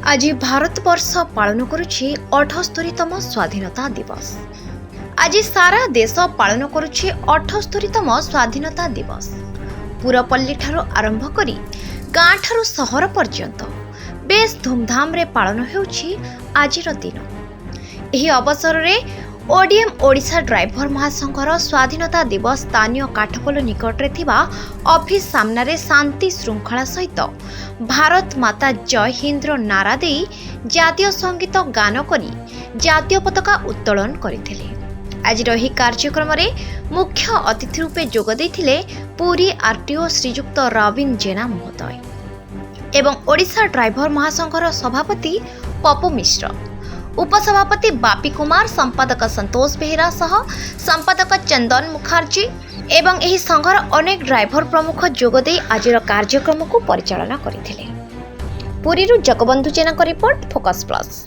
आज भारतवर्ष पालन करुछि 78तम स्वाधीनता दिवस। आज सारा देश पालन करुछि 78तम स्वाधीनता दिवस। पुरपल्ली ठारू आरंभ करी गाँ ठारू सहर पर्यंत बेस धूमधाम रे पालन हेउछि आजिर दिन। एही अवसर रे ओडीएम ओडिशा ड्राइवर महासंघर स्वाधीनता दिवस स्थानीय काठपोल निकट रे थिबा ऑफिस सामने शांति श्रृंखला सहित भारत माता जय हिंद नारा दे जातीय संगीत गान करी जातीय पताका उत्तोलन करथिले। आज एही कार्यक्रम रे मुख्य अतिथि रूपे जोग देथिले पुरी आरटीओ श्रीयुक्त रविन जेना महोदय एवं ओडिशा ड्राइवर महासंघर सभापति पप्पू मिश्र, उपसभापति बापी कुमार, संपादक संतोष बेहेरा सह संपादक चंदन मुखर्जी एवं एही संघर अनेक ड्राइवर प्रमुख जोगदे आजिर कार्यक्रम को परिचालना करथिले। पुरीरू जगबंधु जेना रिपोर्ट, फोकस प्लस।